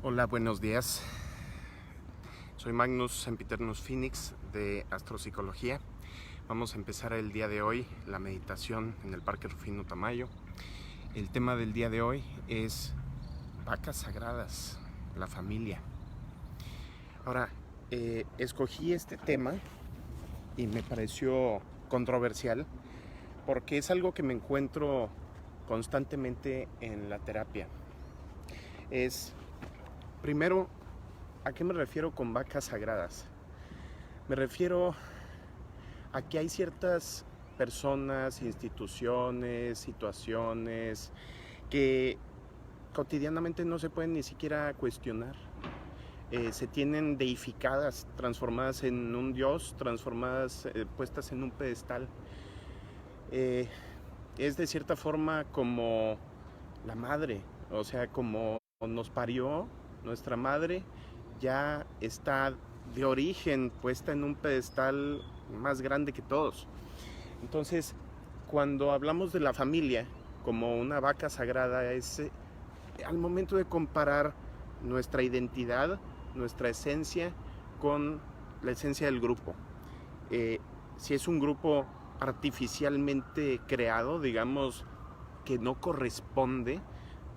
Hola, buenos días. Soy Magnus Sempiternus Phoenix de Astropsicología. Vamos a empezar el día de hoy la meditación en el Parque Rufino Tamayo. El tema del día de hoy es vacas sagradas, la familia. Ahora, escogí este tema y me pareció controversial porque es algo que me encuentro constantemente en la terapia. Primero, ¿a qué me refiero con vacas sagradas? Me refiero a que hay ciertas personas, instituciones, situaciones que cotidianamente no se pueden ni siquiera cuestionar. Se tienen deificadas, transformadas en un dios, transformadas, puestas en un pedestal. Es de cierta forma como la madre, o sea, como nos parió nuestra madre, ya está de origen puesta en un pedestal más grande que todos. Entonces, cuando hablamos de la familia como una vaca sagrada, es al momento de comparar nuestra identidad, nuestra esencia con la esencia del grupo. Si es un grupo artificialmente creado, digamos, que no corresponde,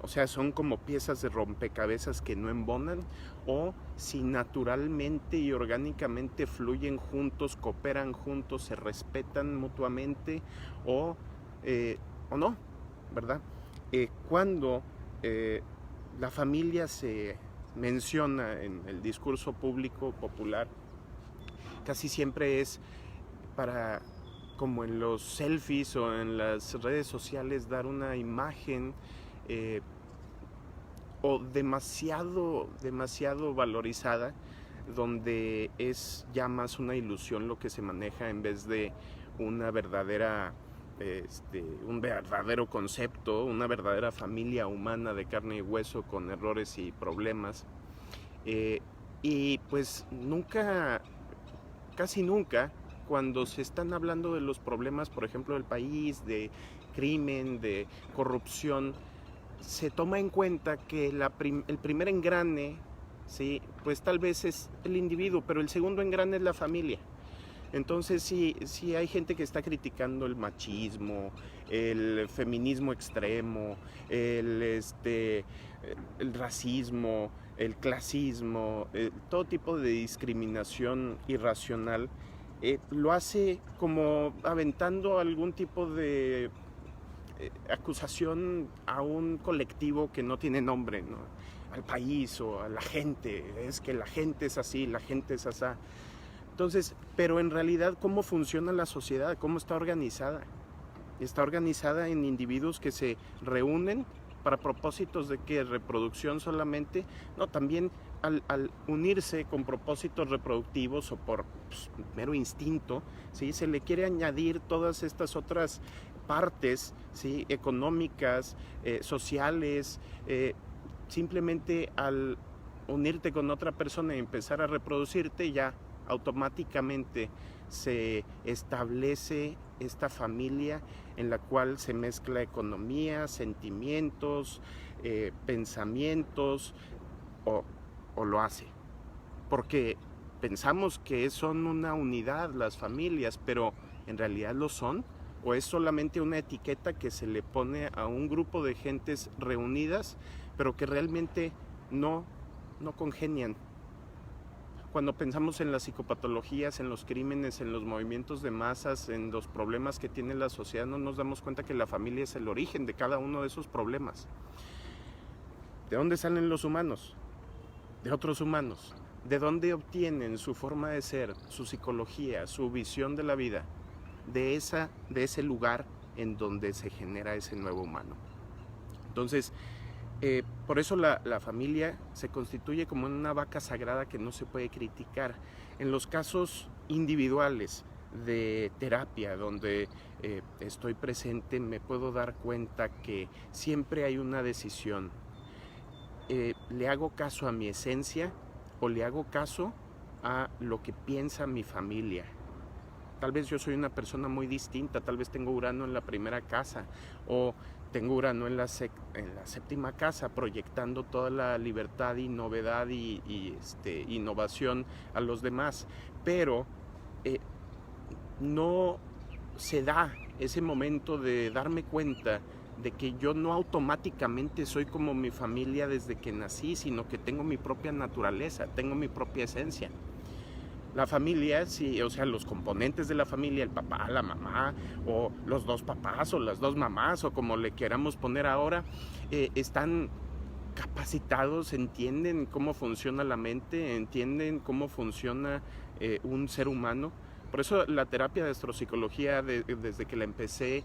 o sea, son como piezas de rompecabezas que no embonan, o si naturalmente y orgánicamente fluyen juntos, cooperan juntos, se respetan mutuamente, o no, ¿verdad? Cuando la familia se menciona en el discurso público popular, casi siempre es para, como en los selfies o en las redes sociales, dar una imagen o demasiado valorizada, donde es ya más una ilusión lo que se maneja en vez de una verdadera un verdadero concepto, una verdadera familia humana de carne y hueso con errores y problemas. Y pues casi nunca, cuando se están hablando de los problemas, por ejemplo, del país, de crimen, de corrupción, se toma en cuenta que el primer engrane, ¿sí? Pues tal vez es el individuo, pero el segundo engrane es la familia. Entonces sí hay gente que está criticando el machismo, el feminismo extremo, el racismo, el clasismo, todo tipo de discriminación irracional. Lo hace como aventando algún tipo de acusación a un colectivo que no tiene nombre, ¿no? Al país o a la gente. Es que la gente es así, la gente es así. Entonces, pero en realidad, ¿cómo funciona la sociedad? ¿Cómo está organizada? Está organizada en individuos que se reúnen para propósitos de que reproducción solamente, no, también al unirse con propósitos reproductivos o por mero instinto, ¿sí? Se le quiere añadir todas estas otras partes, ¿sí? Económicas, sociales, simplemente al unirte con otra persona y empezar a reproducirte, ya automáticamente se establece esta familia en la cual se mezcla economía, sentimientos, pensamientos, o lo hace. Porque pensamos que son una unidad las familias, pero ¿en realidad lo son? ¿O es solamente una etiqueta que se le pone a un grupo de gentes reunidas, pero que realmente no congenian? Cuando pensamos en las psicopatologías, en los crímenes, en los movimientos de masas, en los problemas que tiene la sociedad, no nos damos cuenta que la familia es el origen de cada uno de esos problemas. ¿De dónde salen los humanos? De otros humanos. ¿De dónde obtienen su forma de ser, su psicología, su visión de la vida? De ese lugar en donde se genera ese nuevo humano. Entonces, por eso la familia se constituye como una vaca sagrada que no se puede criticar. En los casos individuales de terapia donde estoy presente, me puedo dar cuenta que siempre hay una decisión. ¿Le hago caso a mi esencia o le hago caso a lo que piensa mi familia? Tal vez yo soy una persona muy distinta, tal vez tengo Urano en la primera casa, o tengo Urano en en la séptima casa, proyectando toda la libertad y novedad y innovación a los demás. Pero no se da ese momento de darme cuenta de que yo no automáticamente soy como mi familia desde que nací, sino que tengo mi propia naturaleza, tengo mi propia esencia. La familia, sí, o sea, los componentes de la familia, el papá, la mamá, o los dos papás, o las dos mamás, o como le queramos poner ahora, están capacitados, entienden cómo funciona la mente, entienden cómo funciona un ser humano. Por eso la terapia de astropsicología, desde que la empecé,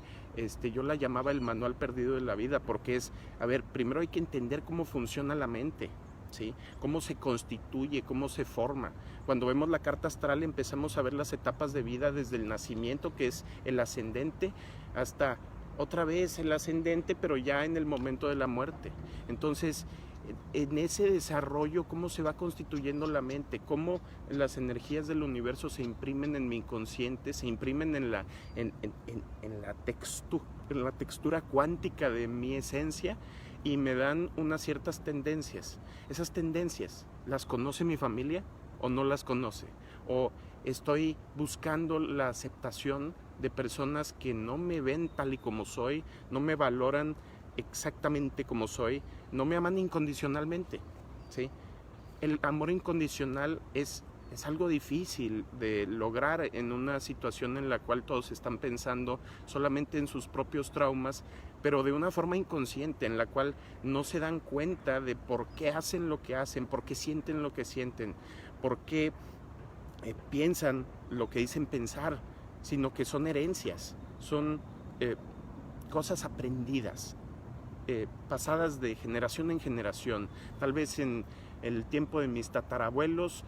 yo la llamaba el manual perdido de la vida, porque es, a ver, primero hay que entender cómo funciona la mente, ¿sí? Cómo se constituye, cómo se forma. Cuando vemos la carta astral empezamos a ver las etapas de vida desde el nacimiento, que es el ascendente, hasta otra vez el ascendente, pero ya en el momento de la muerte. Entonces, en ese desarrollo, cómo se va constituyendo la mente, cómo las energías del universo se imprimen en mi inconsciente, se imprimen en la textura cuántica de mi esencia y me dan unas ciertas tendencias. Esas tendencias, ¿las conoce mi familia o no las conoce? O estoy buscando la aceptación de personas que no me ven tal y como soy, no me valoran exactamente como soy, no me aman incondicionalmente, ¿sí? El amor incondicional es algo difícil de lograr en una situación en la cual todos están pensando solamente en sus propios traumas, pero de una forma inconsciente, en la cual no se dan cuenta de por qué hacen lo que hacen, por qué sienten lo que sienten, por qué piensan lo que dicen pensar, sino que son herencias, son cosas aprendidas, pasadas de generación en generación. Tal vez en el tiempo de mis tatarabuelos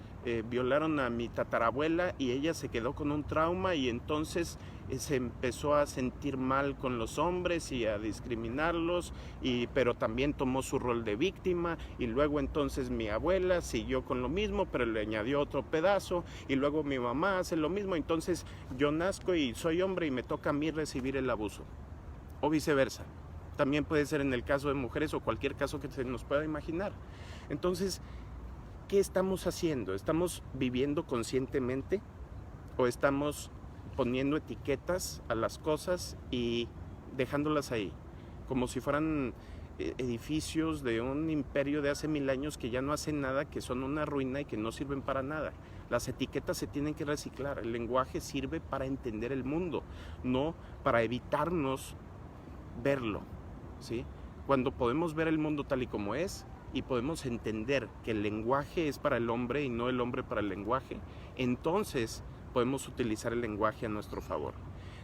violaron a mi tatarabuela y ella se quedó con un trauma y entonces se empezó a sentir mal con los hombres y a discriminarlos, pero también tomó su rol de víctima, y luego entonces mi abuela siguió con lo mismo pero le añadió otro pedazo, y luego mi mamá hace lo mismo, entonces yo nazco y soy hombre y me toca a mí recibir el abuso, o viceversa. También puede ser en el caso de mujeres o cualquier caso que se nos pueda imaginar. Entonces, ¿qué estamos haciendo? ¿Estamos viviendo conscientemente o estamos poniendo etiquetas a las cosas y dejándolas ahí? Como si fueran edificios de un imperio de hace 1000 años que ya no hacen nada, que son una ruina y que no sirven para nada. Las etiquetas se tienen que reciclar. El lenguaje sirve para entender el mundo, no para evitarnos verlo, ¿sí? Cuando podemos ver el mundo tal y como es y podemos entender que el lenguaje es para el hombre y no el hombre para el lenguaje, entonces podemos utilizar el lenguaje a nuestro favor.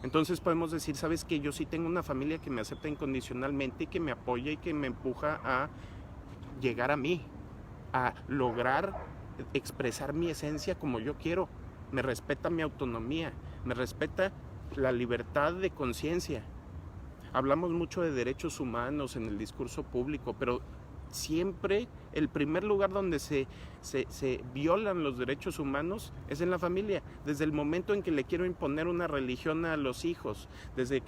Entonces podemos decir, ¿sabes qué? Yo sí tengo una familia que me acepta incondicionalmente y que me apoya y que me empuja a llegar a mí, a lograr expresar mi esencia como yo quiero. Me respeta mi autonomía, me respeta la libertad de conciencia. Hablamos mucho de derechos humanos en el discurso público, pero siempre el primer lugar donde se violan los derechos humanos es en la familia. Desde el momento en que le quiero imponer una religión a los hijos, desde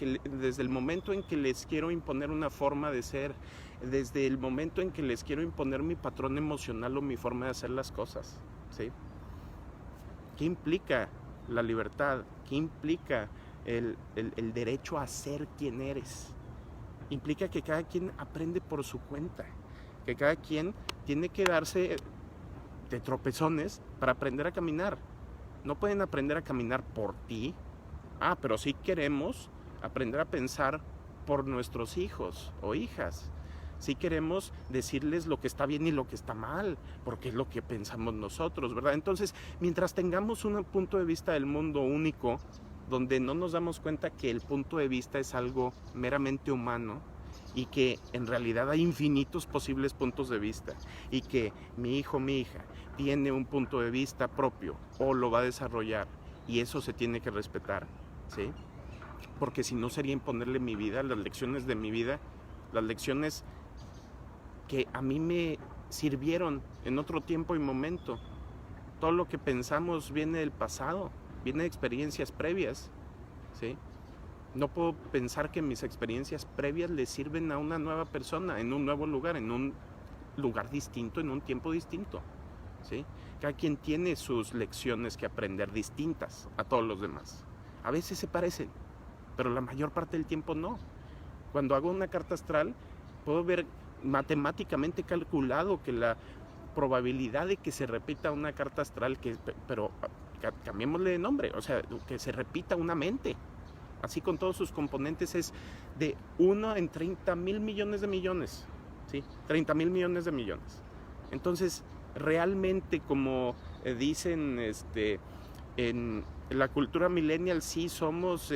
el momento en que les quiero imponer una forma de ser, desde el momento en que les quiero imponer mi patrón emocional o mi forma de hacer las cosas, ¿sí? ¿Qué implica la libertad? ¿Qué implica el derecho a ser quien eres? Implica que cada quien aprende por su cuenta, que cada quien tiene que darse de tropezones para aprender a caminar. No pueden aprender a caminar por ti, pero sí queremos aprender a pensar por nuestros hijos o hijas. Sí queremos decirles lo que está bien y lo que está mal, porque es lo que pensamos nosotros, ¿verdad? Entonces, mientras tengamos un punto de vista del mundo único, donde no nos damos cuenta que el punto de vista es algo meramente humano y que en realidad hay infinitos posibles puntos de vista y que mi hijo, mi hija tiene un punto de vista propio o lo va a desarrollar y eso se tiene que respetar, ¿sí? Porque si no sería imponerle mi vida, las lecciones de mi vida, las lecciones que a mí me sirvieron en otro tiempo y momento. Todo lo que pensamos viene del pasado, viene de experiencias previas, ¿sí? No puedo pensar que mis experiencias previas le sirven a una nueva persona en un nuevo lugar, en un lugar distinto, en un tiempo distinto, ¿sí? Cada quien tiene sus lecciones que aprender distintas a todos los demás. A veces se parecen, pero la mayor parte del tiempo no. Cuando hago una carta astral, puedo ver matemáticamente calculado que la probabilidad de que se repita una carta astral, pero cambiémosle de nombre, o sea, que se repita una mente, así con todos sus componentes, es de 1 en 30,000 millones de millones, ¿sí? 30,000 millones de millones. Entonces, realmente, como dicen en la cultura millennial, sí somos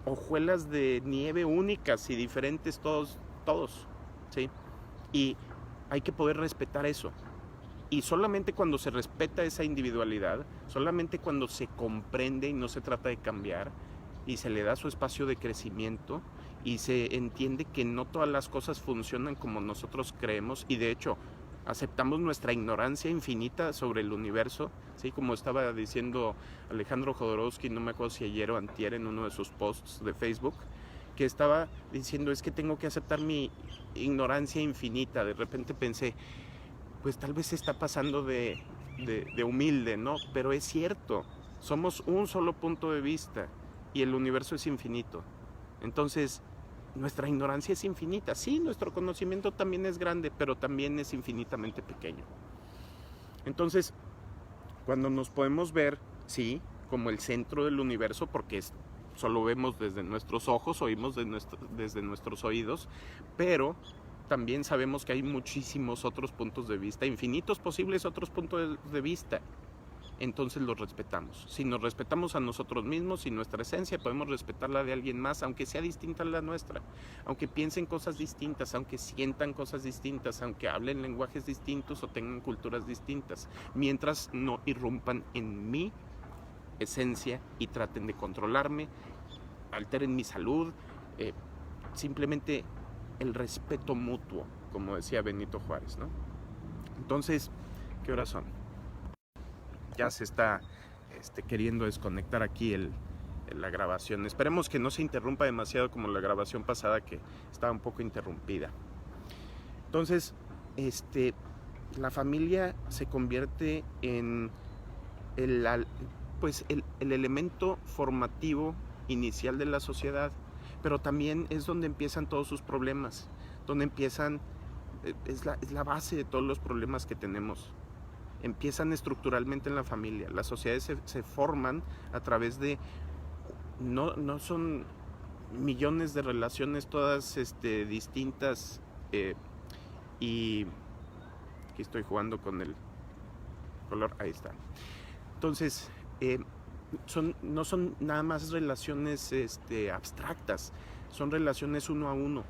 hojuelas de nieve únicas y diferentes todos, ¿sí? Y hay que poder respetar eso. Y solamente cuando se respeta esa individualidad, solamente cuando se comprende y no se trata de cambiar, y se le da su espacio de crecimiento, y se entiende que no todas las cosas funcionan como nosotros creemos, y de hecho aceptamos nuestra ignorancia infinita sobre el universo, ¿sí? Como estaba diciendo Alejandro Jodorowsky, no me acuerdo si ayer o antier, en uno de sus posts de Facebook, que estaba diciendo, es que tengo que aceptar mi ignorancia infinita. De repente pensé, pues tal vez se está pasando de humilde, ¿no? Pero es cierto, somos un solo punto de vista y el universo es infinito. Entonces, nuestra ignorancia es infinita. Sí, nuestro conocimiento también es grande, pero también es infinitamente pequeño. Entonces, cuando nos podemos ver, sí, como el centro del universo, porque solo vemos desde nuestros ojos, oímos desde nuestros oídos, pero también sabemos que hay muchísimos otros puntos de vista, infinitos posibles otros puntos de vista. Entonces los respetamos. Si nos respetamos a nosotros mismos y nuestra esencia, podemos respetar la de alguien más, aunque sea distinta a la nuestra, aunque piensen cosas distintas, aunque sientan cosas distintas, aunque hablen lenguajes distintos o tengan culturas distintas, mientras no irrumpan en mi esencia y traten de controlarme, alteren mi salud, simplemente el respeto mutuo, como decía Benito Juárez, ¿no? Entonces, ¿qué horas son? Ya se está queriendo desconectar aquí la grabación. Esperemos que no se interrumpa demasiado como la grabación pasada, que estaba un poco interrumpida. Entonces, la familia se convierte en el elemento formativo inicial de la sociedad, pero también es donde empiezan todos sus problemas, donde empiezan, es la base de todos los problemas que tenemos. Empiezan estructuralmente en la familia. Las sociedades se forman a través de, no son millones de relaciones todas distintas, y aquí estoy jugando con el color, ahí está. Entonces, no son nada más relaciones abstractas, son relaciones uno a uno.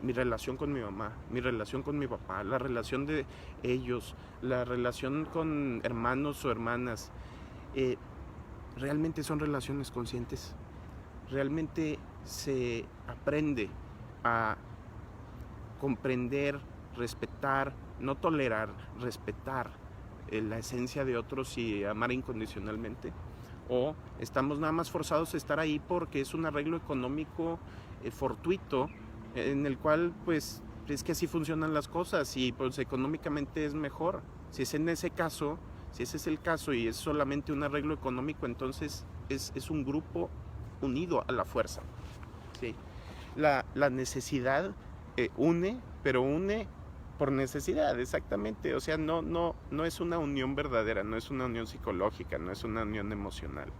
Mi relación con mi mamá, mi relación con mi papá, la relación de ellos, la relación con hermanos o hermanas, realmente son relaciones conscientes. Realmente se aprende a comprender, respetar, no tolerar, respetar la esencia de otros y amar incondicionalmente. O estamos nada más forzados a estar ahí porque es un arreglo económico fortuito, en el cual pues es que así funcionan las cosas y pues económicamente es mejor. Si es en ese caso, si ese es el caso y es solamente un arreglo económico, entonces es un grupo unido a la fuerza, ¿sí? La necesidad une, pero une por necesidad, exactamente. O sea, no es una unión verdadera, no es una unión psicológica, no es una unión emocional.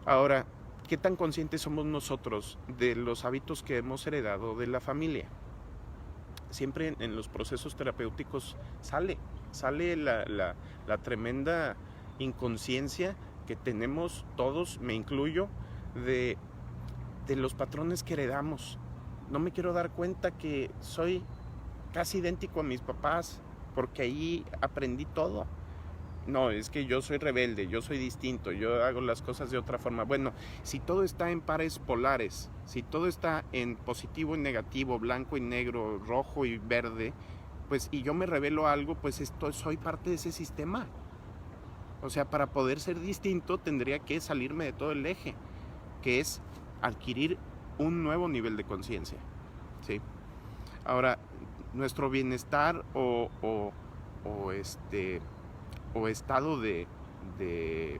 Ahora, ¿qué tan conscientes somos nosotros de los hábitos que hemos heredado de la familia? Siempre en los procesos terapéuticos sale la tremenda inconsciencia que tenemos todos, me incluyo, de los patrones que heredamos. No me quiero dar cuenta que soy casi idéntico a mis papás, porque ahí aprendí todo. No, es que yo soy rebelde, yo soy distinto, yo hago las cosas de otra forma. Bueno, si todo está en pares polares, si todo está en positivo y negativo, blanco y negro, rojo y verde, pues, y yo me revelo a algo, pues soy parte de ese sistema. O sea, para poder ser distinto tendría que salirme de todo el eje, que es adquirir un nuevo nivel de conciencia, ¿sí? Ahora, nuestro bienestar o estado de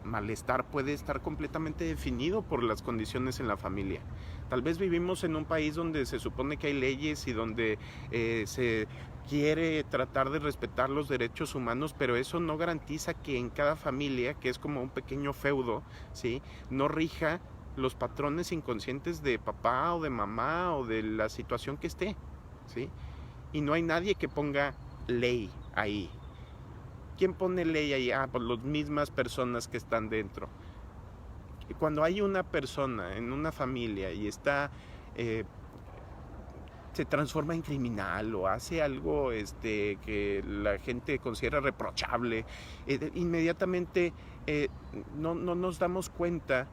malestar puede estar completamente definido por las condiciones en la familia. Tal vez vivimos en un país donde se supone que hay leyes y donde se quiere tratar de respetar los derechos humanos, pero eso no garantiza que en cada familia, que es como un pequeño feudo, ¿sí?, no rija los patrones inconscientes de papá o de mamá o de la situación que esté, ¿sí? Y no hay nadie que ponga ley ahí. ¿Quién pone ley ahí? Pues las mismas personas que están dentro. Y cuando hay una persona en una familia y está se transforma en criminal o hace algo que la gente considera reprochable, inmediatamente no nos damos cuenta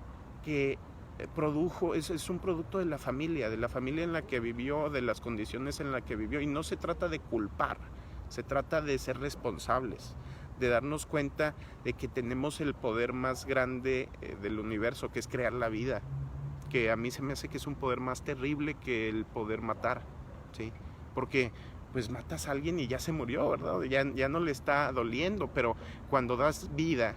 que es un producto de la familia en la que vivió, de las condiciones en las que vivió, y no se trata de culpar, se trata de ser responsables, de darnos cuenta de que tenemos el poder más grande del universo, que es crear la vida, que a mí se me hace que es un poder más terrible que el poder matar, ¿sí? Porque pues matas a alguien y ya se murió, ¿verdad? Ya no le está doliendo, pero cuando das vida,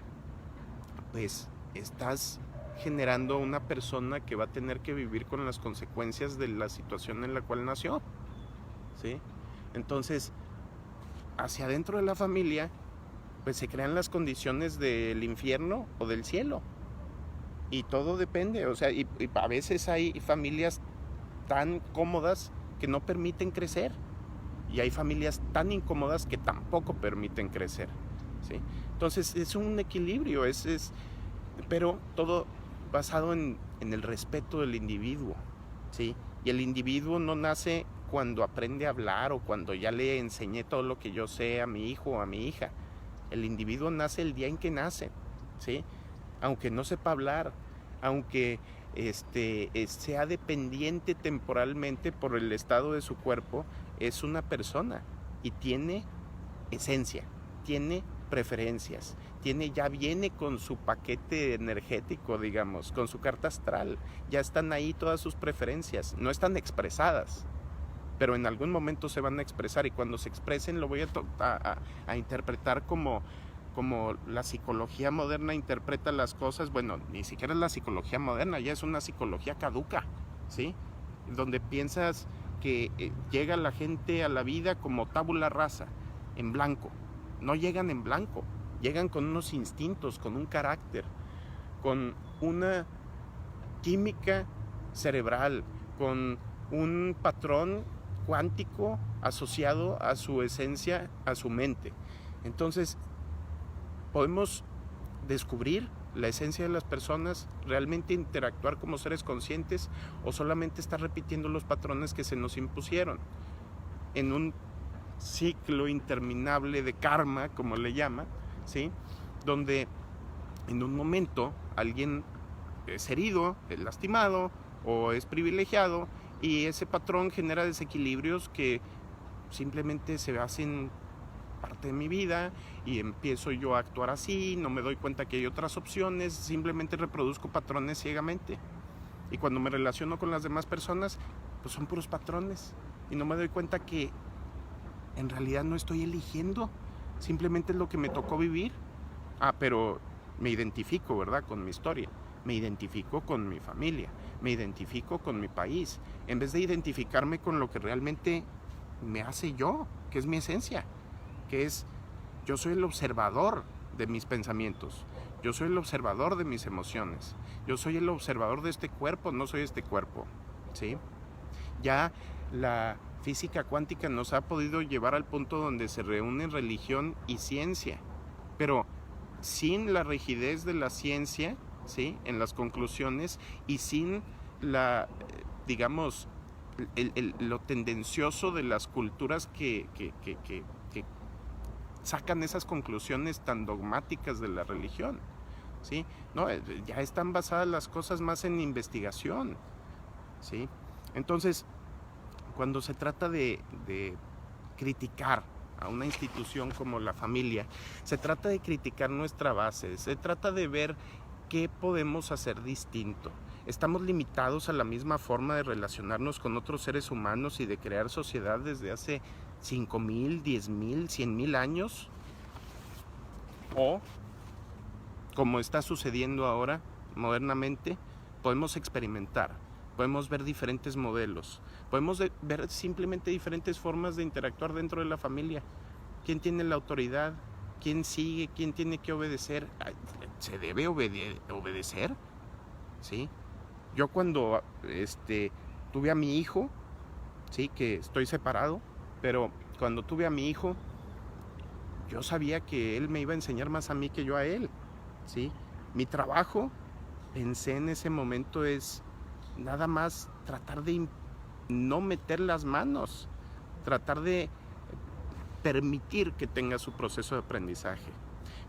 pues estás generando una persona que va a tener que vivir con las consecuencias de la situación en la cual nació, ¿sí? Entonces, hacia adentro de la familia, pues se crean las condiciones del infierno o del cielo. Y todo depende, o sea, y a veces hay familias tan cómodas que no permiten crecer. Y hay familias tan incómodas que tampoco permiten crecer, ¿sí? Entonces es un equilibrio, pero todo basado en el respeto del individuo, ¿sí? Y el individuo no nace cuando aprende a hablar o cuando ya le enseñé todo lo que yo sé a mi hijo o a mi hija. El individuo nace el día en que nace, ¿sí? Aunque no sepa hablar, aunque sea dependiente temporalmente por el estado de su cuerpo, es una persona y tiene esencia, tiene preferencias, ya viene con su paquete energético, digamos, con su carta astral, ya están ahí todas sus preferencias, no están expresadas, pero en algún momento se van a expresar, y cuando se expresen lo voy a interpretar como la psicología moderna interpreta las cosas. Bueno, ni siquiera es la psicología moderna, ya es una psicología caduca, ¿sí? Donde piensas que llega la gente a la vida como tabula rasa, en blanco. No llegan en blanco, llegan con unos instintos, con un carácter, con una química cerebral, con un patrón cuántico asociado a su esencia, a su mente. Entonces, podemos descubrir la esencia de las personas, realmente interactuar como seres conscientes, o solamente estar repitiendo los patrones que se nos impusieron en un ciclo interminable de karma, como le llama, ¿sí? Donde en un momento alguien es herido, es lastimado o es privilegiado, y ese patrón genera desequilibrios que simplemente se hacen parte de mi vida y empiezo yo a actuar así, no me doy cuenta que hay otras opciones, simplemente reproduzco patrones ciegamente. Y cuando me relaciono con las demás personas, pues son puros patrones y no me doy cuenta que en realidad no estoy eligiendo, simplemente es lo que me tocó vivir. Pero me identifico, ¿verdad?, con mi historia, me identifico con mi familia, me identifico con mi país, en vez de identificarme con lo que realmente me hace yo, que es mi esencia, que es, yo soy el observador de mis pensamientos, yo soy el observador de mis emociones, yo soy el observador de este cuerpo, no soy este cuerpo, ¿sí? Ya la física cuántica nos ha podido llevar al punto donde se reúnen religión y ciencia, pero sin la rigidez de la ciencia, ¿sí?, en las conclusiones, y sin la, digamos, lo tendencioso de las culturas que sacan esas conclusiones tan dogmáticas de la religión, ¿sí? No, ya están basadas las cosas más en investigación, ¿sí? Entonces, cuando se trata de criticar a una institución como la familia, se trata de criticar nuestra base, se trata de ver qué podemos hacer distinto. Estamos limitados a la misma forma de relacionarnos con otros seres humanos y de crear sociedad desde hace 5,000, 10,000, 100,000 años. O, como está sucediendo ahora, modernamente, podemos experimentar, podemos ver diferentes modelos, podemos ver simplemente diferentes formas de interactuar dentro de la familia. ¿Quién tiene la autoridad? ¿Quién sigue? ¿Quién tiene que obedecer? ¿Se debe obedecer? ¿Sí? Yo cuando tuve a mi hijo, sí, que estoy separado, pero cuando tuve a mi hijo, yo sabía que él me iba a enseñar más a mí que yo a él, ¿sí? Mi trabajo, pensé en ese momento, es nada más tratar de no meter las manos, tratar de permitir que tenga su proceso de aprendizaje,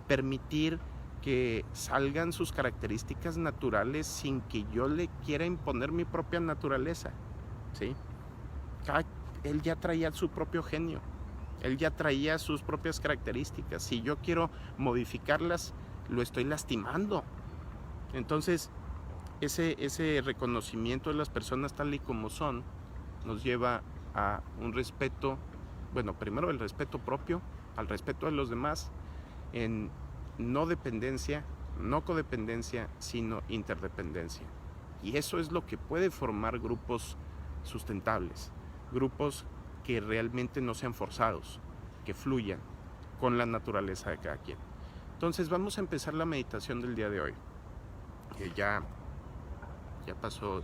permitir que salgan sus características naturales sin que yo le quiera imponer mi propia naturaleza, ¿sí? Él ya traía su propio genio, él ya traía sus propias características. Si yo quiero modificarlas, lo estoy lastimando. Entonces, ese reconocimiento de las personas tal y como son nos lleva a un respeto, bueno, primero el respeto propio, al respeto de los demás, en no dependencia, no codependencia, sino interdependencia. Y eso es lo que puede formar grupos sustentables, grupos que realmente no sean forzados, que fluyan con la naturaleza de cada quien. Entonces vamos a empezar la meditación del día de hoy, que ya pasó.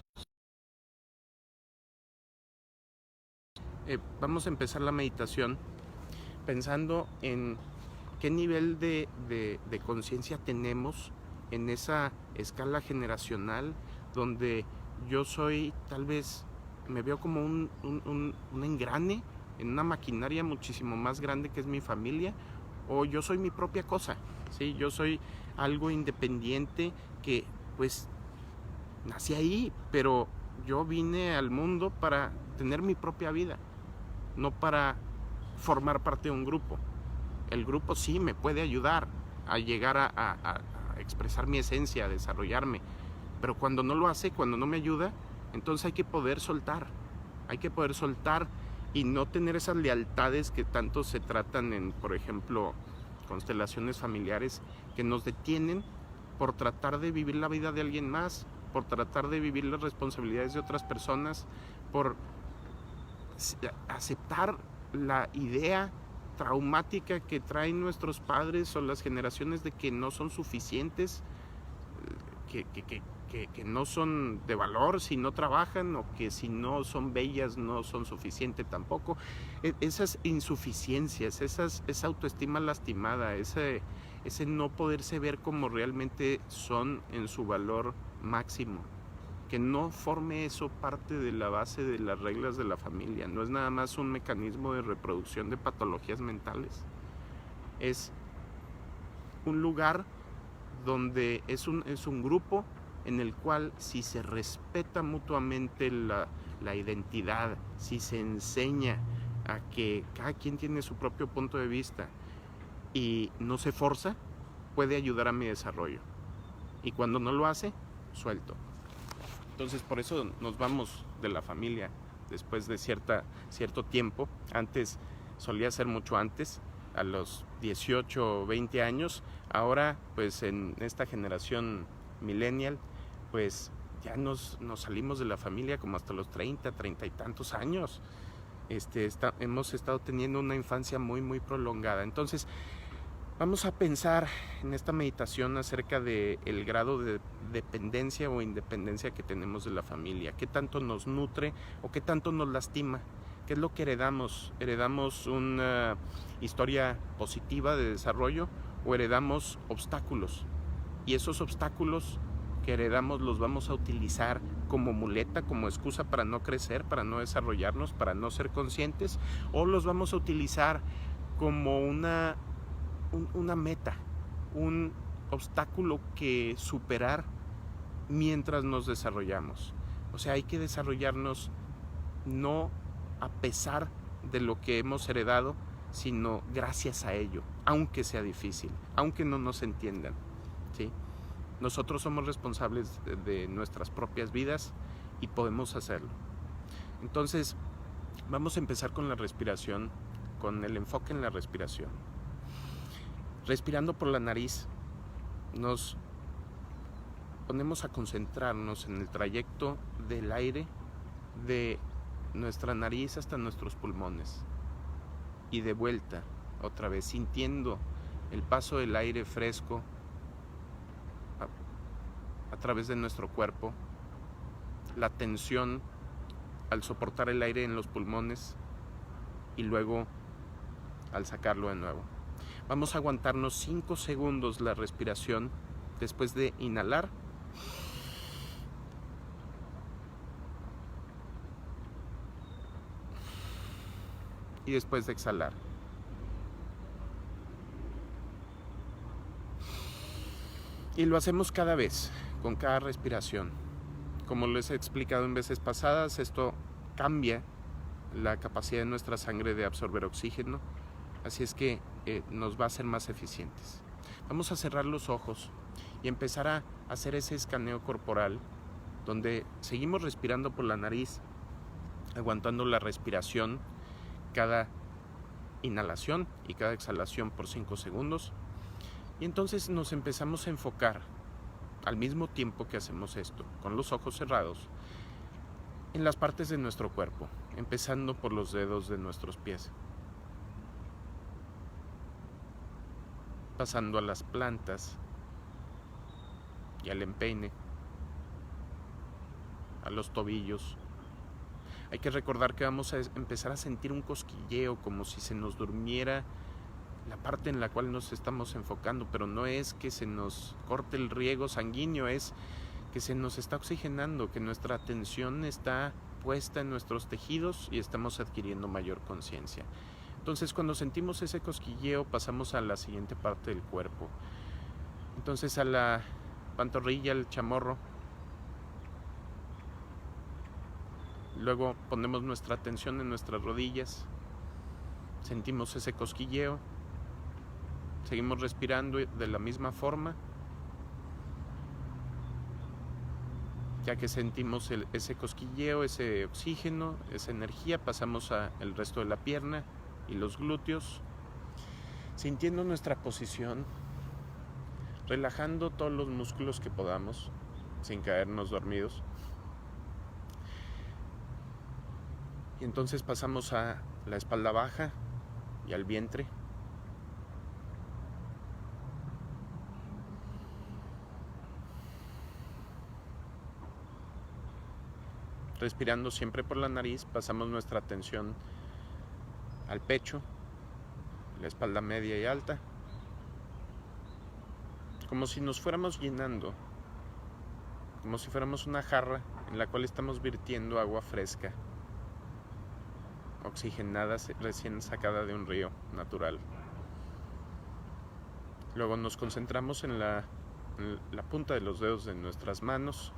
Vamos a empezar la meditación pensando en qué nivel de conciencia tenemos en esa escala generacional donde yo soy, tal vez me veo como un engrane en una maquinaria muchísimo más grande que es mi familia, o yo soy mi propia cosa, ¿sí? Yo soy algo independiente que pues nací ahí, pero yo vine al mundo para tener mi propia vida, no para formar parte de un grupo. El grupo sí me puede ayudar a llegar a expresar mi esencia, a desarrollarme, pero cuando no lo hace, cuando no me ayuda, entonces hay que poder soltar y no tener esas lealtades que tanto se tratan en, por ejemplo, constelaciones familiares, que nos detienen por tratar de vivir la vida de alguien más, por tratar de vivir las responsabilidades de otras personas, por aceptar la idea traumática que traen nuestros padres o las generaciones de que no son suficientes, que no son de valor si no trabajan, o que si no son bellas no son suficientes tampoco. Esas insuficiencias, esa autoestima lastimada, ese no poderse ver como realmente son en su valor máximo, que no forme eso parte de la base de las reglas de la familia. No es nada más un mecanismo de reproducción de patologías mentales, es un lugar donde es un grupo en el cual, si se respeta mutuamente la identidad, si se enseña a que cada quien tiene su propio punto de vista y no se forza, puede ayudar a mi desarrollo. Y cuando no lo hace, suelto. Entonces, por eso nos vamos de la familia después de cierto tiempo. Antes solía ser mucho antes, a los 18 o 20 años. Ahora, pues en esta generación millennial, pues ya nos salimos de la familia como hasta los 30 y tantos años. Hemos estado teniendo una infancia muy, muy prolongada. Entonces, vamos a pensar en esta meditación acerca del grado de dependencia o independencia que tenemos de la familia. ¿Qué tanto nos nutre o qué tanto nos lastima? ¿Qué es lo que heredamos? ¿Heredamos una historia positiva de desarrollo o heredamos obstáculos? Y esos obstáculos que heredamos los vamos a utilizar como muleta, como excusa para no crecer, para no desarrollarnos, para no ser conscientes, o los vamos a utilizar como una meta, un obstáculo que superar mientras nos desarrollamos. O sea, hay que desarrollarnos no a pesar de lo que hemos heredado, sino gracias a ello, aunque sea difícil, aunque no nos entiendan, ¿sí? Nosotros somos responsables de nuestras propias vidas y podemos hacerlo. Entonces, vamos a empezar con la respiración, con el enfoque en la respiración. Respirando por la nariz, nos ponemos a concentrarnos en el trayecto del aire de nuestra nariz hasta nuestros pulmones y de vuelta otra vez, sintiendo el paso del aire fresco a través de nuestro cuerpo, la tensión al soportar el aire en los pulmones y luego al sacarlo de nuevo. Vamos a aguantarnos 5 segundos la respiración después de inhalar y después de exhalar. Y lo hacemos cada vez, con cada respiración. Como les he explicado en veces pasadas, esto cambia la capacidad de nuestra sangre de absorber oxígeno, así es que nos va a hacer más eficientes. Vamos a cerrar los ojos y empezar a hacer ese escaneo corporal, donde seguimos respirando por la nariz, aguantando la respiración cada inhalación y cada exhalación por 5 segundos. Y entonces nos empezamos a enfocar, al mismo tiempo que hacemos esto, con los ojos cerrados, en las partes de nuestro cuerpo, empezando por los dedos de nuestros pies, pasando a las plantas y al empeine, a los tobillos. Hay que recordar que vamos a empezar a sentir un cosquilleo, como si se nos durmiera la parte en la cual nos estamos enfocando, pero no es que se nos corte el riego sanguíneo, es que se nos está oxigenando, que nuestra atención está puesta en nuestros tejidos y estamos adquiriendo mayor conciencia. Entonces, cuando sentimos ese cosquilleo, pasamos a la siguiente parte del cuerpo. Entonces, a la pantorrilla, el chamorro. Luego ponemos nuestra atención en nuestras rodillas, sentimos ese cosquilleo, seguimos respirando de la misma forma. Ya que sentimos ese cosquilleo, ese oxígeno, esa energía, pasamos al resto de la pierna y los glúteos, sintiendo nuestra posición, relajando todos los músculos que podamos, sin caernos dormidos. Y entonces pasamos a la espalda baja y al vientre. Respirando siempre por la nariz, pasamos nuestra atención al pecho, la espalda media y alta, como si nos fuéramos llenando, como si fuéramos una jarra en la cual estamos vertiendo agua fresca, oxigenada, recién sacada de un río natural. Luego nos concentramos en la punta de los dedos de nuestras manos,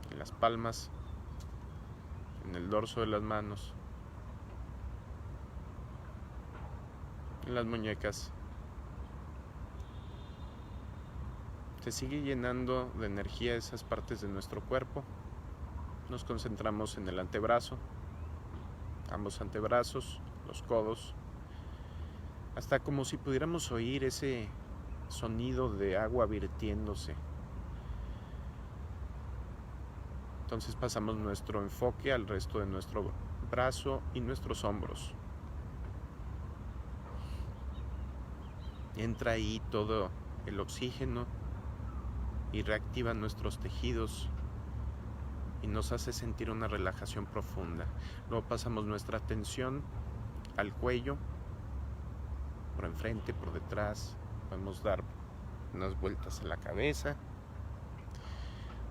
en las palmas, en el dorso de las manos, en las muñecas. Se sigue llenando de energía esas partes de nuestro cuerpo. Nos concentramos en el antebrazo, ambos antebrazos, los codos, hasta como si pudiéramos oír ese sonido de agua virtiéndose. Entonces pasamos nuestro enfoque al resto de nuestro brazo y nuestros hombros. Entra ahí todo el oxígeno y reactiva nuestros tejidos y nos hace sentir una relajación profunda. Luego pasamos nuestra atención al cuello, por enfrente, por detrás. Podemos dar unas vueltas en la cabeza,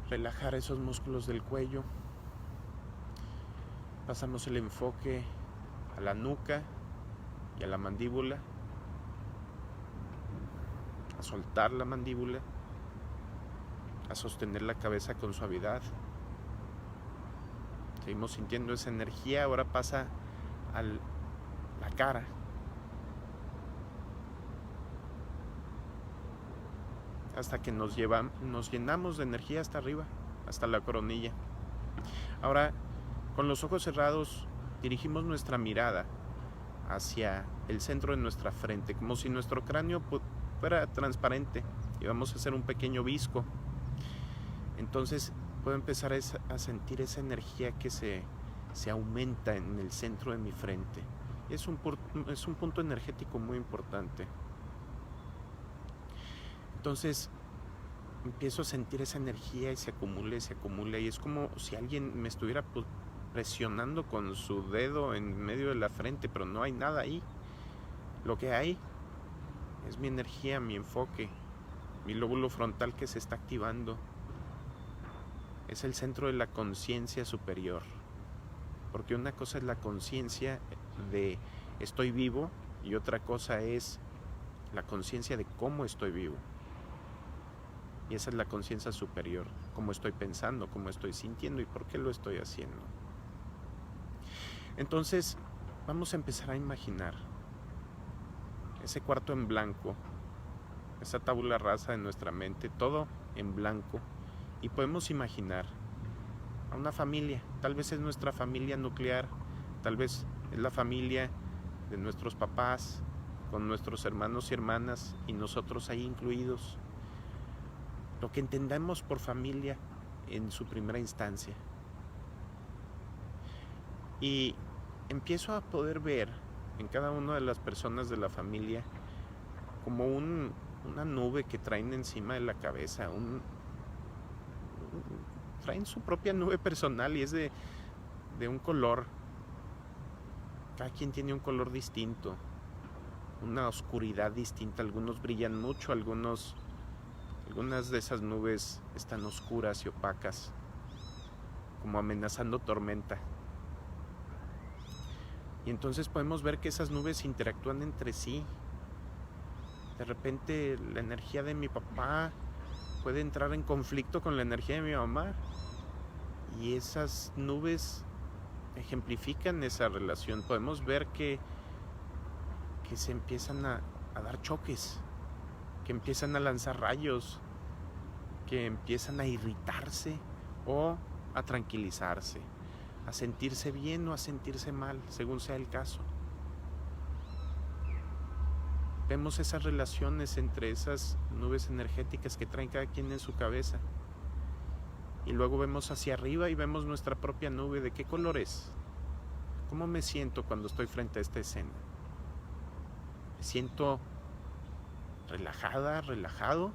relajar esos músculos del cuello. Pasamos el enfoque a la nuca y a la mandíbula, a soltar la mandíbula, a sostener la cabeza con suavidad. Seguimos sintiendo esa energía. Ahora pasa a la cara. hasta que nos llenamos de energía hasta arriba, hasta la coronilla. Ahora, con los ojos cerrados, dirigimos nuestra mirada hacia el centro de nuestra frente, como si nuestro cráneo fuera transparente, y vamos a hacer un pequeño visco. Entonces puedo empezar a sentir esa energía que se aumenta en el centro de mi frente. Es un punto energético muy importante. Entonces empiezo a sentir esa energía y se acumula, y es como si alguien me estuviera presionando con su dedo en medio de la frente, pero no hay nada ahí. Lo que hay es mi energía, mi enfoque, mi lóbulo frontal que se está activando. Es el centro de la conciencia superior, porque una cosa es la conciencia de estoy vivo y otra cosa es la conciencia de cómo estoy vivo. Y esa es la conciencia superior, cómo estoy pensando, cómo estoy sintiendo y por qué lo estoy haciendo. Entonces vamos a empezar a imaginar ese cuarto en blanco, esa tabula rasa de nuestra mente, todo en blanco. Y podemos imaginar a una familia, tal vez es nuestra familia nuclear, tal vez es la familia de nuestros papás, con nuestros hermanos y hermanas y nosotros ahí incluidos. Lo que entendamos por familia en su primera instancia. Y empiezo a poder ver en cada una de las personas de la familia como una nube que traen encima de la cabeza, traen su propia nube personal y es de un color. Cada quien tiene un color distinto, una oscuridad distinta. Algunos brillan mucho, algunas de esas nubes están oscuras y opacas, como amenazando tormenta. Y entonces podemos ver que esas nubes interactúan entre sí. De repente la energía de mi papá puede entrar en conflicto con la energía de mi mamá. Y esas nubes ejemplifican esa relación. Podemos ver que se empiezan a dar choques, que empiezan a lanzar rayos, que empiezan a irritarse o a tranquilizarse, a sentirse bien o a sentirse mal, según sea el caso. Vemos esas relaciones entre esas nubes energéticas que traen cada quien en su cabeza. Y luego vemos hacia arriba y vemos nuestra propia nube. ¿De qué color es? ¿Cómo me siento cuando estoy frente a esta escena? ¿Me siento relajada, relajado?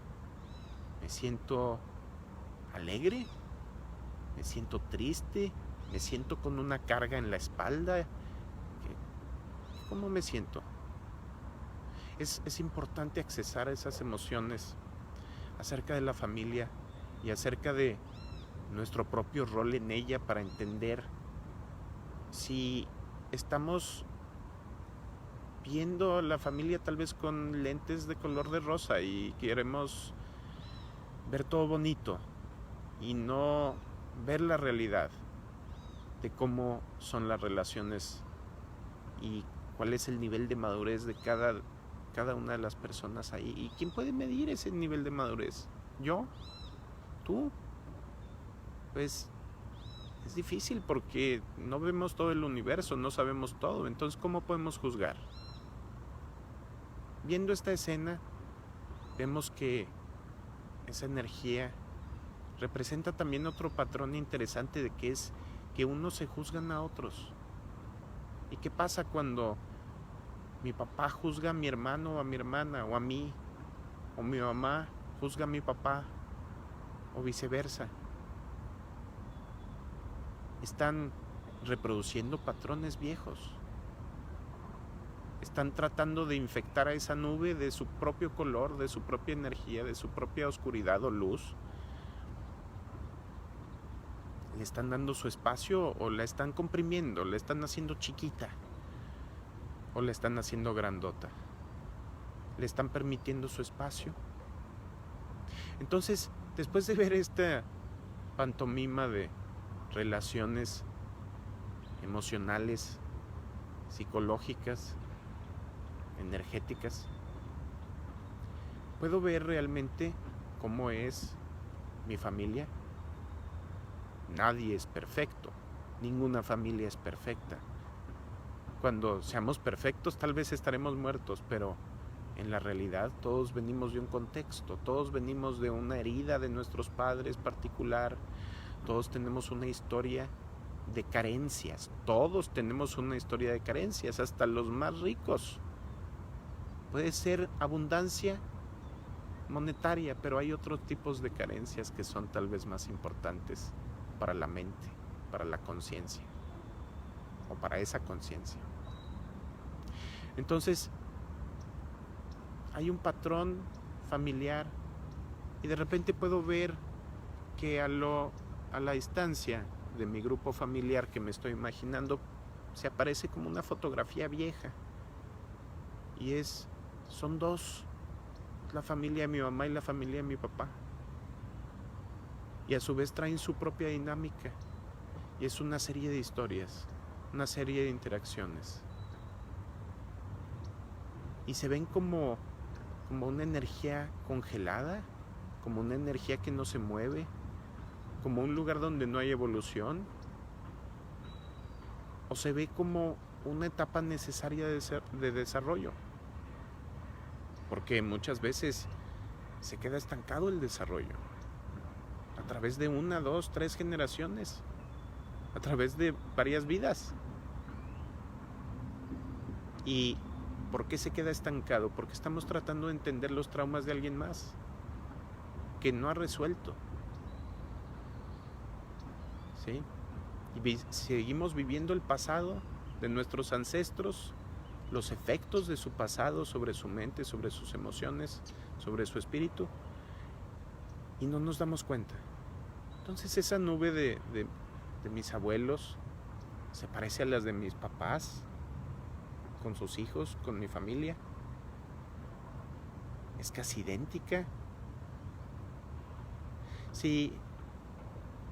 ¿Me siento alegre? ¿Me siento triste? ¿Me siento con una carga en la espalda? ¿Cómo me siento? Es importante accesar a esas emociones acerca de la familia y acerca de nuestro propio rol en ella, para entender si estamos viendo la familia tal vez con lentes de color de rosa y queremos ver todo bonito y no ver la realidad de cómo son las relaciones y cuál es el nivel de madurez de cada una de las personas ahí. ¿Y quién puede medir ese nivel de madurez? ¿Yo? ¿Tú? Pues es difícil porque no vemos todo el universo, no sabemos todo. Entonces, ¿cómo podemos juzgar? Viendo esta escena, vemos que esa energía representa también otro patrón interesante, de que es que unos se juzgan a otros. ¿Y qué pasa cuando mi papá juzga a mi hermano o a mi hermana o a mí? O mi mamá juzga a mi papá o viceversa. Están reproduciendo patrones viejos. Están tratando de infectar a esa nube de su propio color, de su propia energía, de su propia oscuridad o luz. ¿Le están dando su espacio o la están comprimiendo? ¿La están haciendo chiquita o la están haciendo grandota? ¿Le están permitiendo su espacio? Entonces, después de ver esta pantomima de relaciones emocionales, psicológicas, energéticas, puedo ver realmente cómo es mi familia. Nadie es perfecto, ninguna familia es perfecta. Cuando seamos perfectos tal vez estaremos muertos, pero en la realidad todos venimos de un contexto, todos venimos de una herida de nuestros padres particular, todos tenemos una historia de carencias, todos tenemos una historia de carencias, hasta los más ricos. Puede ser abundancia monetaria, pero hay otros tipos de carencias que son tal vez más importantes para la mente, para la conciencia, o para esa conciencia. Entonces, hay un patrón familiar y de repente puedo ver que a la distancia de mi grupo familiar que me estoy imaginando se aparece como una fotografía vieja y son dos, la familia de mi mamá y la familia de mi papá, y a su vez traen su propia dinámica y es una serie de historias, una serie de interacciones y se ven como una energía congelada, como una energía que no se mueve, como un lugar donde no hay evolución, o se ve como una etapa necesaria de desarrollo, porque muchas veces se queda estancado el desarrollo a través de 1, 2, 3 generaciones, a través de varias vidas. ¿Y por qué se queda estancado? Porque estamos tratando de entender los traumas de alguien más que no ha resuelto, ¿sí? Y seguimos viviendo el pasado de nuestros ancestros, los efectos de su pasado sobre su mente, sobre sus emociones, sobre su espíritu, y no nos damos cuenta. Entonces esa nube de mis abuelos se parece a las de mis papás, con sus hijos, con mi familia. Es casi idéntica. Si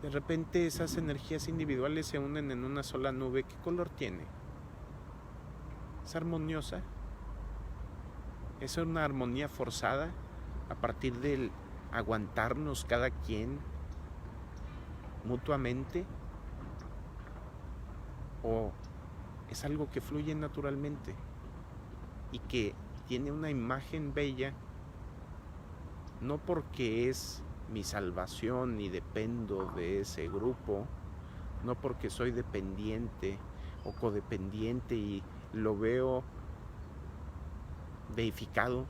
de repente esas energías individuales se unen en una sola nube, ¿qué color tiene? ¿Es armoniosa? ¿Es una armonía forzada a partir del aguantarnos cada quien mutuamente? ¿O es algo que fluye naturalmente y que tiene una imagen bella, no porque es mi salvación y dependo de ese grupo, no porque soy dependiente o codependiente y lo veo deificado,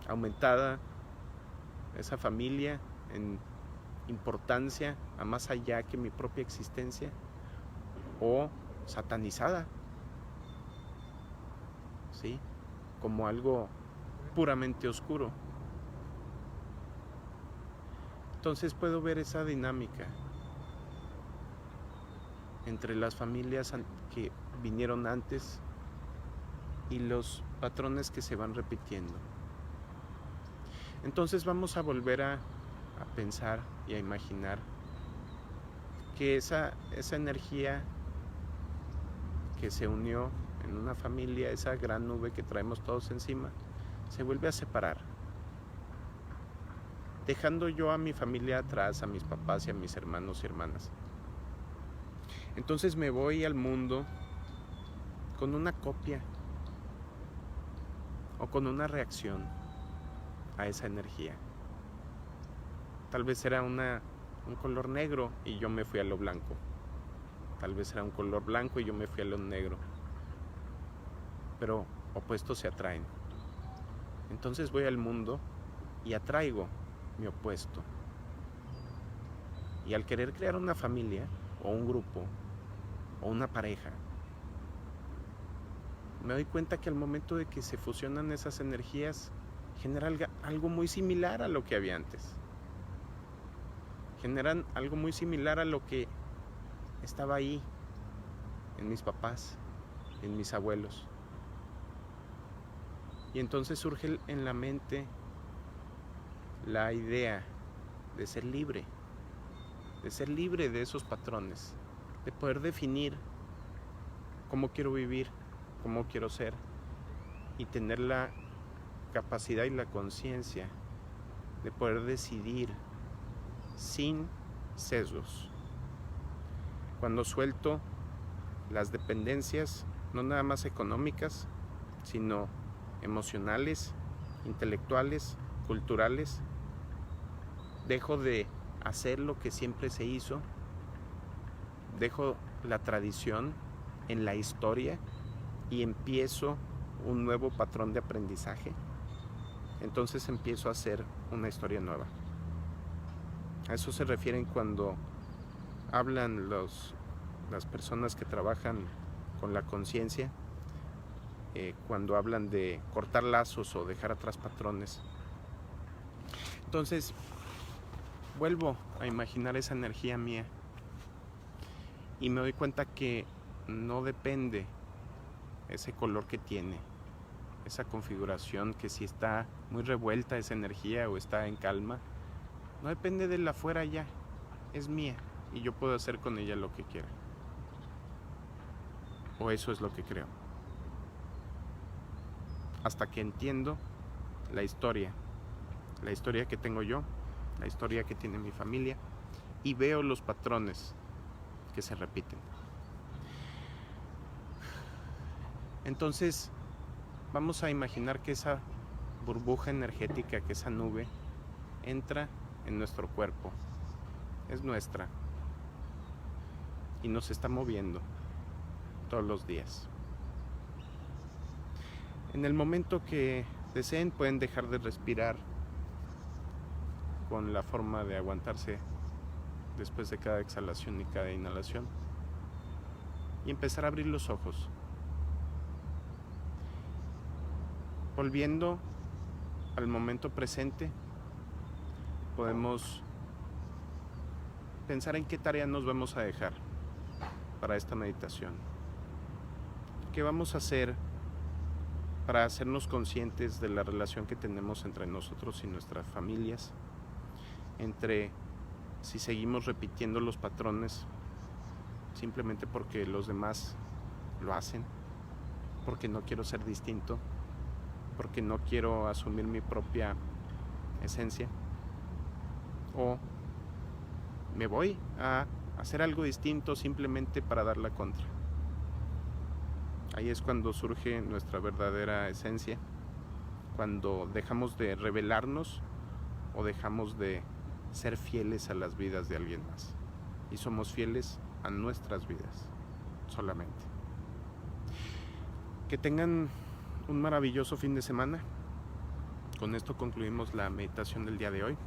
aumentada esa familia en importancia a más allá que mi propia existencia, o satanizada, ¿sí? Como algo puramente oscuro. Entonces puedo ver esa dinámica entre las familias que vinieron antes y los patrones que se van repitiendo. Entonces vamos a volver a pensar y a imaginar que esa energía que se unió en una familia, esa gran nube que traemos todos encima, se vuelve a separar, dejando yo a mi familia atrás, a mis papás y a mis hermanos y hermanas. Entonces me voy al mundo con una copia o con una reacción a esa energía. Tal vez era un color negro y yo me fui a lo blanco. Tal vez era un color blanco y yo me fui a lo negro. Pero opuestos se atraen. Entonces voy al mundo y atraigo mi opuesto. Y al querer crear una familia, o un grupo, o una pareja, me doy cuenta que al momento de que se fusionan esas energías, genera algo muy similar a lo que había antes. Generan algo muy similar a lo que estaba ahí, en mis papás, en mis abuelos. Y entonces surge en la mente la idea de ser libre de esos patrones, de poder definir cómo quiero vivir, cómo quiero ser, y tener la capacidad y la conciencia de poder decidir sin sesgos. Cuando suelto las dependencias, no nada más económicas, sino emocionales, intelectuales, culturales, dejo de hacer lo que siempre se hizo, dejo la tradición en la historia y empiezo un nuevo patrón de aprendizaje. Entonces empiezo a hacer una historia nueva. A eso se refieren cuando hablan las personas que trabajan con la conciencia, cuando hablan de cortar lazos o dejar atrás patrones. Entonces vuelvo a imaginar esa energía mía y me doy cuenta que no depende ese color que tiene, esa configuración, que si está muy revuelta esa energía o está en calma, no depende de la afuera ya, es mía y yo puedo hacer con ella lo que quiera. O eso es lo que creo. Hasta que entiendo la historia que tengo yo, la historia que tiene mi familia, y veo los patrones que se repiten. Entonces, vamos a imaginar que esa burbuja energética, que esa nube, entra en nuestro cuerpo, es nuestra, y nos está moviendo todos los días. En el momento que deseen, pueden dejar de respirar con la forma de aguantarse después de cada exhalación y cada inhalación, y empezar a abrir los ojos, volviendo al momento presente. Podemos pensar en qué tarea nos vamos a dejar para esta meditación. ¿Qué vamos a hacer para hacernos conscientes de la relación que tenemos entre nosotros y nuestras familias? Entre si seguimos repitiendo los patrones simplemente porque los demás lo hacen, porque no quiero ser distinto, porque no quiero asumir mi propia esencia, o me voy a hacer algo distinto simplemente para dar la contra. Ahí es cuando surge nuestra verdadera esencia, cuando dejamos de rebelarnos o dejamos de ser fieles a las vidas de alguien más y somos fieles a nuestras vidas solamente. Que tengan un maravilloso fin de semana. Con esto concluimos la meditación del día de hoy.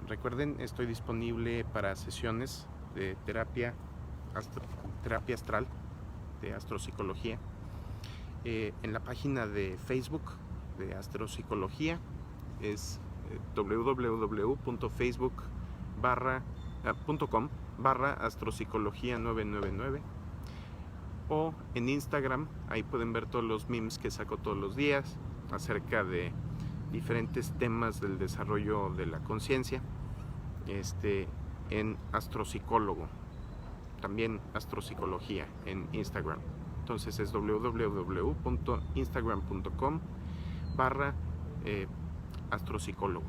Recuerden, estoy disponible para sesiones de terapia astral, de astropsicología, en la página de Facebook de Astropsicología. Es www.facebook.com/astropsicología999, o en Instagram. Ahí pueden ver todos los memes que saco todos los días acerca de diferentes temas del desarrollo de la conciencia, en Astropsicólogo, también Astropsicología en Instagram. Entonces es www.instagram.com/astropsicólogo.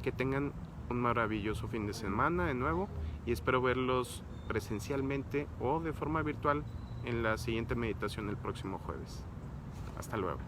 Que tengan un maravilloso fin de semana de nuevo, y espero verlos presencialmente o de forma virtual en la siguiente meditación el próximo jueves. Hasta luego.